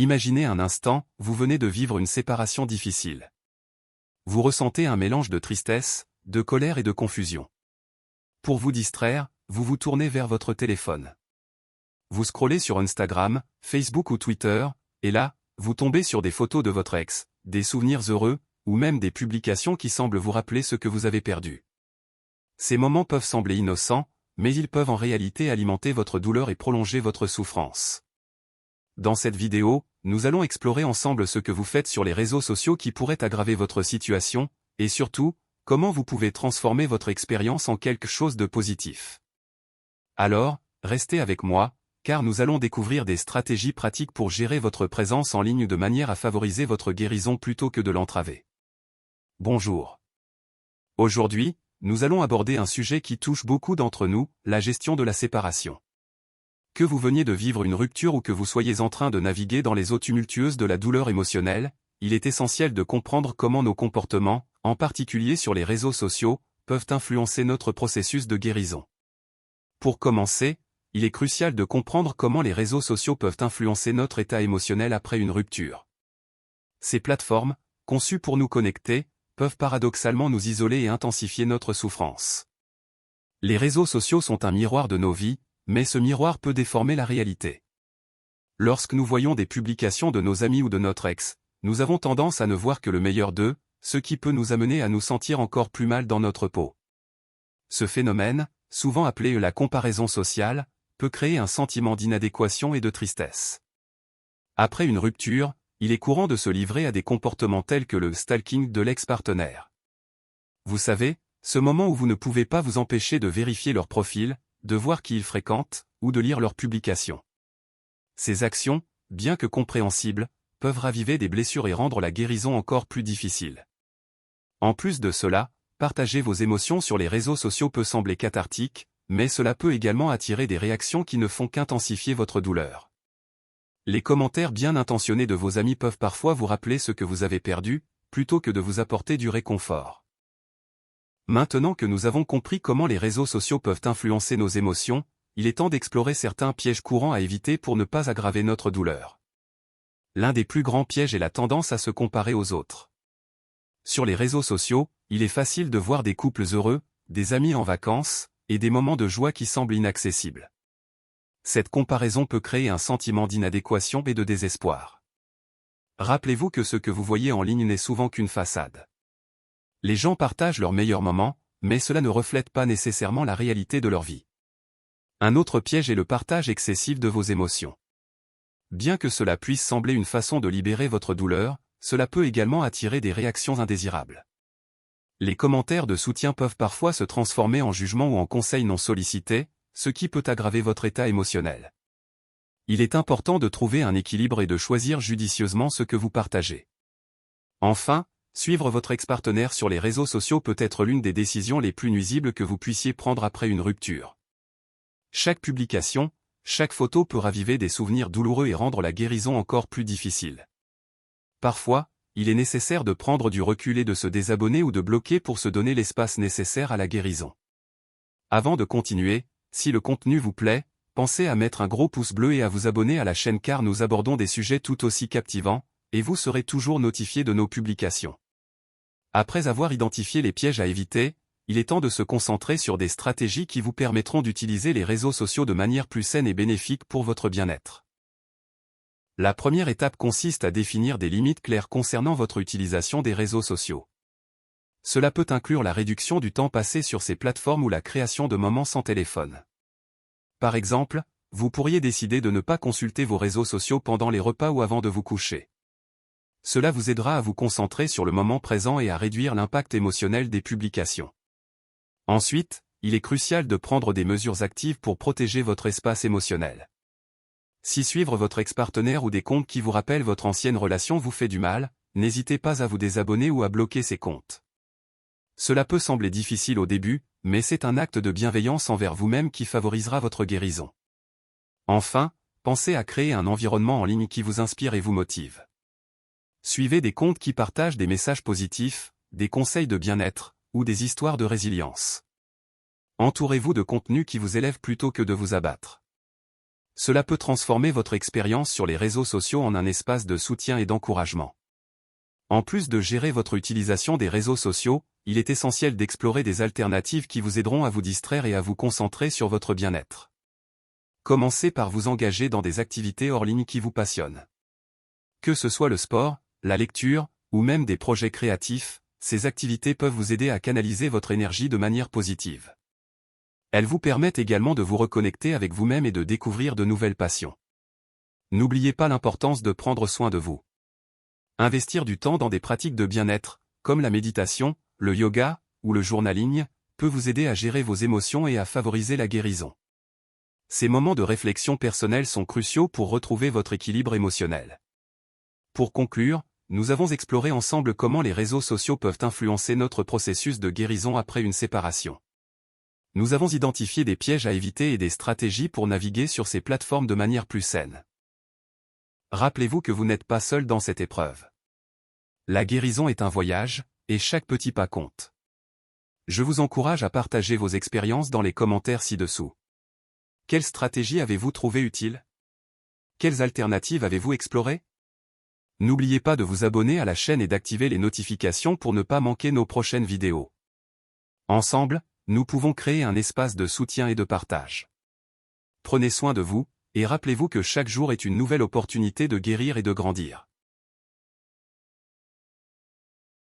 Imaginez un instant, vous venez de vivre une séparation difficile. Vous ressentez un mélange de tristesse, de colère et de confusion. Pour vous distraire, vous vous tournez vers votre téléphone. Vous scrollez sur Instagram, Facebook ou Twitter, et là, vous tombez sur des photos de votre ex, des souvenirs heureux, ou même des publications qui semblent vous rappeler ce que vous avez perdu. Ces moments peuvent sembler innocents, mais ils peuvent en réalité alimenter votre douleur et prolonger votre souffrance. Dans cette vidéo, nous allons explorer ensemble ce que vous faites sur les réseaux sociaux qui pourraient aggraver votre situation, et surtout, comment vous pouvez transformer votre expérience en quelque chose de positif. Alors, restez avec moi, car nous allons découvrir des stratégies pratiques pour gérer votre présence en ligne de manière à favoriser votre guérison plutôt que de l'entraver. Bonjour. Aujourd'hui, nous allons aborder un sujet qui touche beaucoup d'entre nous, la gestion de la séparation. Que vous veniez de vivre une rupture ou que vous soyez en train de naviguer dans les eaux tumultueuses de la douleur émotionnelle, il est essentiel de comprendre comment nos comportements, en particulier sur les réseaux sociaux, peuvent influencer notre processus de guérison. Pour commencer, il est crucial de comprendre comment les réseaux sociaux peuvent influencer notre état émotionnel après une rupture. Ces plateformes, conçues pour nous connecter, peuvent paradoxalement nous isoler et intensifier notre souffrance. Les réseaux sociaux sont un miroir de nos vies, mais ce miroir peut déformer la réalité. Lorsque nous voyons des publications de nos amis ou de notre ex, nous avons tendance à ne voir que le meilleur d'eux, ce qui peut nous amener à nous sentir encore plus mal dans notre peau. Ce phénomène, souvent appelé la comparaison sociale, peut créer un sentiment d'inadéquation et de tristesse. Après une rupture, il est courant de se livrer à des comportements tels que le stalking de l'ex-partenaire. Vous savez, ce moment où vous ne pouvez pas vous empêcher de vérifier leur profil, de voir qui ils fréquentent, ou de lire leurs publications. Ces actions, bien que compréhensibles, peuvent raviver des blessures et rendre la guérison encore plus difficile. En plus de cela, partager vos émotions sur les réseaux sociaux peut sembler cathartique, mais cela peut également attirer des réactions qui ne font qu'intensifier votre douleur. Les commentaires bien intentionnés de vos amis peuvent parfois vous rappeler ce que vous avez perdu, plutôt que de vous apporter du réconfort. Maintenant que nous avons compris comment les réseaux sociaux peuvent influencer nos émotions, il est temps d'explorer certains pièges courants à éviter pour ne pas aggraver notre douleur. L'un des plus grands pièges est la tendance à se comparer aux autres. Sur les réseaux sociaux, il est facile de voir des couples heureux, des amis en vacances, et des moments de joie qui semblent inaccessibles. Cette comparaison peut créer un sentiment d'inadéquation et de désespoir. Rappelez-vous que ce que vous voyez en ligne n'est souvent qu'une façade. Les gens partagent leurs meilleurs moments, mais cela ne reflète pas nécessairement la réalité de leur vie. Un autre piège est le partage excessif de vos émotions. Bien que cela puisse sembler une façon de libérer votre douleur, cela peut également attirer des réactions indésirables. Les commentaires de soutien peuvent parfois se transformer en jugements ou en conseils non sollicités, ce qui peut aggraver votre état émotionnel. Il est important de trouver un équilibre et de choisir judicieusement ce que vous partagez. Enfin, suivre votre ex-partenaire sur les réseaux sociaux peut être l'une des décisions les plus nuisibles que vous puissiez prendre après une rupture. Chaque publication, chaque photo peut raviver des souvenirs douloureux et rendre la guérison encore plus difficile. Parfois, il est nécessaire de prendre du recul et de se désabonner ou de bloquer pour se donner l'espace nécessaire à la guérison. Avant de continuer, si le contenu vous plaît, pensez à mettre un gros pouce bleu et à vous abonner à la chaîne car nous abordons des sujets tout aussi captivants, et vous serez toujours notifié de nos publications. Après avoir identifié les pièges à éviter, il est temps de se concentrer sur des stratégies qui vous permettront d'utiliser les réseaux sociaux de manière plus saine et bénéfique pour votre bien-être. La première étape consiste à définir des limites claires concernant votre utilisation des réseaux sociaux. Cela peut inclure la réduction du temps passé sur ces plateformes ou la création de moments sans téléphone. Par exemple, vous pourriez décider de ne pas consulter vos réseaux sociaux pendant les repas ou avant de vous coucher. Cela vous aidera à vous concentrer sur le moment présent et à réduire l'impact émotionnel des publications. Ensuite, il est crucial de prendre des mesures actives pour protéger votre espace émotionnel. Si suivre votre ex-partenaire ou des comptes qui vous rappellent votre ancienne relation vous fait du mal, n'hésitez pas à vous désabonner ou à bloquer ces comptes. Cela peut sembler difficile au début, mais c'est un acte de bienveillance envers vous-même qui favorisera votre guérison. Enfin, pensez à créer un environnement en ligne qui vous inspire et vous motive. Suivez des comptes qui partagent des messages positifs, des conseils de bien-être, ou des histoires de résilience. Entourez-vous de contenus qui vous élèvent plutôt que de vous abattre. Cela peut transformer votre expérience sur les réseaux sociaux en un espace de soutien et d'encouragement. En plus de gérer votre utilisation des réseaux sociaux, il est essentiel d'explorer des alternatives qui vous aideront à vous distraire et à vous concentrer sur votre bien-être. Commencez par vous engager dans des activités hors ligne qui vous passionnent. Que ce soit le sport, la lecture, ou même des projets créatifs, ces activités peuvent vous aider à canaliser votre énergie de manière positive. Elles vous permettent également de vous reconnecter avec vous-même et de découvrir de nouvelles passions. N'oubliez pas l'importance de prendre soin de vous. Investir du temps dans des pratiques de bien-être, comme la méditation, le yoga, ou le journaling, peut vous aider à gérer vos émotions et à favoriser la guérison. Ces moments de réflexion personnelle sont cruciaux pour retrouver votre équilibre émotionnel. Pour conclure, nous avons exploré ensemble comment les réseaux sociaux peuvent influencer notre processus de guérison après une séparation. Nous avons identifié des pièges à éviter et des stratégies pour naviguer sur ces plateformes de manière plus saine. Rappelez-vous que vous n'êtes pas seul dans cette épreuve. La guérison est un voyage, et chaque petit pas compte. Je vous encourage à partager vos expériences dans les commentaires ci-dessous. Quelle stratégie avez-vous trouvé utile? Quelles alternatives avez-vous explorées? N'oubliez pas de vous abonner à la chaîne et d'activer les notifications pour ne pas manquer nos prochaines vidéos. Ensemble, nous pouvons créer un espace de soutien et de partage. Prenez soin de vous, et rappelez-vous que chaque jour est une nouvelle opportunité de guérir et de grandir.